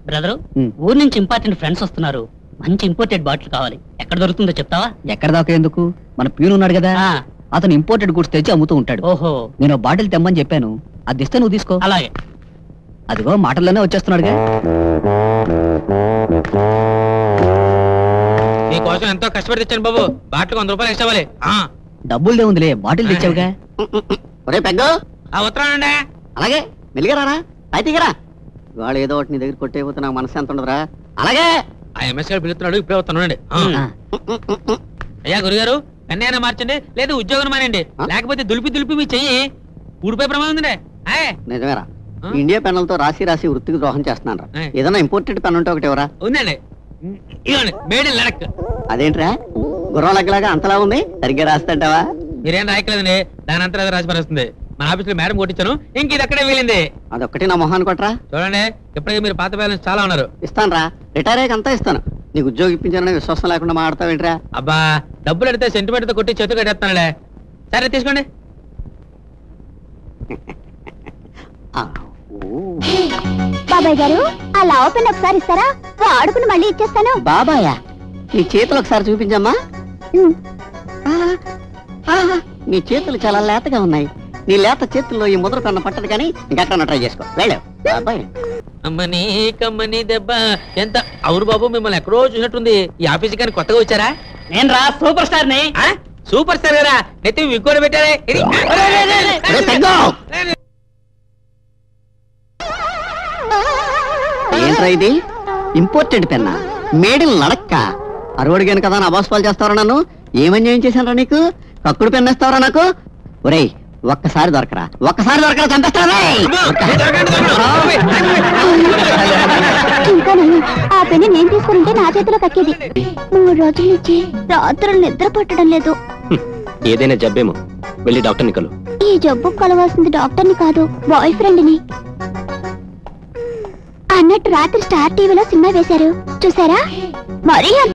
Brother, ఊరు నుంచి important friends వస్తున్నారు. మంచి ఇంపోర్టెడ్ బాటిల్ కావాలి. ఎక్కడ దొరుకుతుందో చెప్తావా? ఎక్కడ దాకా ఎందుకు, మన ప్యూన్ ఉన్నాడు కదా, అతను ఇంపోర్టెడ్ గుడ్స్ తెచ్చి అమ్ముతూ ఉంటాడు. ఓహో, నేను బాటిల్ తెమ్మని చెప్పాను, అది ఇస్తే నువ్వు తీసుకో. అలాగే. అదిగో మాటల్లోనే వచ్చేస్తున్నాడుగా. నీకోసం ఎంతో కష్టపడి తెచ్చాను బాబు. బాటిల్ 100 రూపాయలు ఇవ్వాలి. డబ్బులదే ఉందిలే, బాటిల్ తెచ్చావుగా. ఒరే పెగ్గు, ఉత్తరానండి. అలాగే మెలిగరారా, అయితేగరా. ఇవాళ ఏదో ఒకటి నీ దగ్గర కొట్టేపోతే నాకు మనసు ఎంత ఉండదురా. అలాగే ఆ ఎంఎస్ గారు పిలుస్తున్నాడు, ఇప్పుడే వస్తున్నానండి. అయ్యా గురుగారు, కన్యాన మార్చండి, లేదు ఉద్యోగం మానండి, లేకపోతే దులిపి దులిపి మీ చెయ్యి ఊడిపోయే ప్రమాదం ఉందండి. నిజమేరా, ఇండియా పెన్నులతో రాసి రాసి వృత్తికి ద్రోహం చేస్తున్నాను రా. ఏదైనా ఇంపోర్టెడ్ పెన్ ఉంటే ఒకటి ఎవరా? ఉందండి, ఇవ్వండి. Made in Ladakh. అదేంట్రా గుర్రం లెక్కలాగా అంతలా ఉంది, సరిగ్గా రాస్తాంటావా? మీరేం రాయట్లేదండి, దాని అంతా రాసి పరుస్తుంది. మన ఆఫీస్ లో మేడం కొట్టించాను, ఇంక ఇది అక్కడే వీలింది. అదొక్కటి నా మొహాన్ని కొట్టరా. చూడండి, ఇప్పటికే మీరు పాత బ్యాలెన్స్ చాలా ఉన్నారు. ఇస్తాను రా, రిటైర్ అయ్యాక అంతా ఇస్తాను. నీకు ఉద్యోగం ఇప్పించానని విశ్వాసం లేకుండా మాట్లాడతావేంట్రా? అబ్బా, డబ్బులు అడితే సెంటిమెంట్ తో కొట్టి చేతులు కట్టేస్తానులే. సరే తీసుకోండి. బాబాయ్ గారు, ఆ లావు పెన్ ఒకసారి ఇస్తారా? వాడుకుని మళ్ళీ ఇచ్చేస్తాను. బాబాయా, నీ చేతులు ఒకసారి చూపించమ్మా. నీ చేతులు చాలా లేతగా ఉన్నాయి. నీ లేత చేతుల్లో ఈ ముద్ర కన్న పట్టదు, కానీ ఇంకెక్కడ ట్రై చేసుకో. వెళ్ళావు బాబాయ్. అమ్మని కమ్మని దెబ్బ ఎంత. అవును బాబు, మిమ్మల్ని ఎక్కడో చూసినట్టుంది. ఈ ఆఫీస్ కానీ కొత్తగా వచ్చారా? నేను రా సూపర్ స్టార్ ని. సూపర్ స్టార్ గారా? నెత్తి విగ్గోలు పెట్టారే. ఏంట్రా ఇది? ఇంపోర్టెడ్ పెన్నా, మేడ్ ఇన్ లడక్క. అరవడిగాను కదా నా బాస్ పాలు చేస్తావరా నన్ను? ఏమన్యాయం చేశానరా నీకు? కక్కుడు పెన్నేస్తావరా నాకు? ఒరేయ్, ఒక్కసారి దొరకరా, ఒక్కసారి దొరకరా, చంపేస్తారా? ఇంకా ఆ పెన్ను నేను తీసుకుంటే నా చేతిలో కక్కేది. 3 రోజుల నుంచి రాత్రులు నిద్ర పట్టడం లేదు. ఏదైనా జబ్బేమో, వెళ్ళి డాక్టర్ని కలు. ఈ జబ్బు కలవాల్సింది డాక్టర్ని కాదు, బాయ్ ఫ్రెండ్ ని. అన్నట్టు రాత్రి స్టార్ టీవీలో సినిమా వేశారు, చూసారా? మరీ